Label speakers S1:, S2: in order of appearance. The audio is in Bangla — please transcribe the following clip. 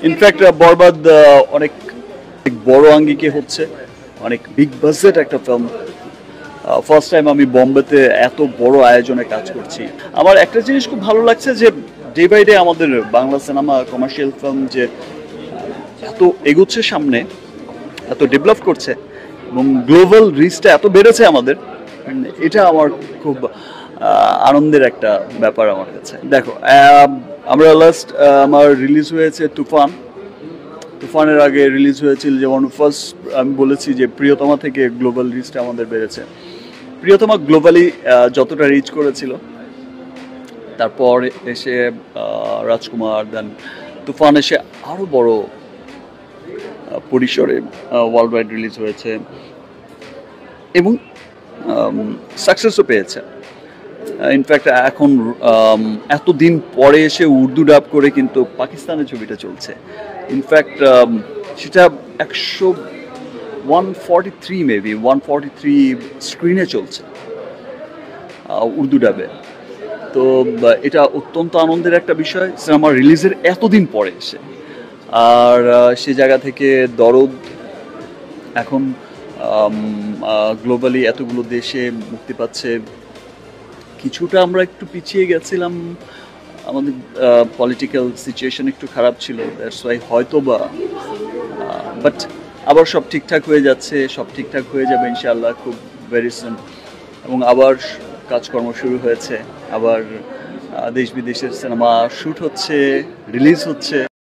S1: ইনফ্যাক্ট বরবাদ অনেক বড় আঙ্গিকে হচ্ছে, অনেক বিগ বাজেট একটা ফিল্ম। ফার্স্ট টাইম আমি বোম্বেতে এত বড় আয়োজনে কাজ করছি। আমার একটা জিনিস খুব ভালো লাগছে যে ডে বাই ডে আমাদের বাংলা সিনেমা কমার্শিয়াল ফিল্ম যে এত এগোচ্ছে সামনে, এত ডেভেলপ করছে এবং গ্লোবাল রিচটা এত বেড়েছে আমাদের, এটা আমার খুব আনন্দের একটা ব্যাপার আমার কাছে। দেখো আমরা লাস্ট আমার রিলিজ হয়েছে তুফান। তুফানের আগে রিলিজ হয়েছিল যেমন ফার্স্ট আমি বলেছি যে প্রিয়তমা থেকে গ্লোবাল রিচটা আমাদের বেড়েছে। প্রিয়তমা গ্লোবালি যতটা রিচ করেছিল, তারপর এসে রাজকুমার, দেন তুফান এসে আরও বড় পরিসরে ওয়ার্ল্ড ওয়াইড রিলিজ হয়েছে এবং সাকসেসও পেয়েছে। ইনফ্যাক্ট এখন এতদিন পরে এসে উর্দু ডাব করে কিন্তু পাকিস্তানের ছবিটা চলছে। ইনফ্যাক্ট সেটা 143 মেবি 143 স্ক্রিনে চলছে উর্দু ডাবে। তো এটা অত্যন্ত আনন্দের একটা বিষয় সিনেমা রিলিজের এতদিন পরে এসে। আর সে জায়গা থেকে দরদ এখন গ্লোবালি এতগুলো দেশে মুক্তি পাচ্ছে। কিছুটা আমরা একটু পিছিয়ে গেছিলাম, আমাদের পলিটিক্যাল সিচুয়েশন একটু খারাপ ছিল, দ্যাটস ওয়াই হয়তো বা, বাট আবার সব ঠিকঠাক হয়ে যাচ্ছে, সব ঠিকঠাক হয়ে যাবে ইনশাআল্লাহ খুব ভেরি সুন। এবং আবার কাজকর্ম শুরু হয়েছে, আবার দেশ বিদেশের সিনেমা শ্যুট হচ্ছে, রিলিজ হচ্ছে।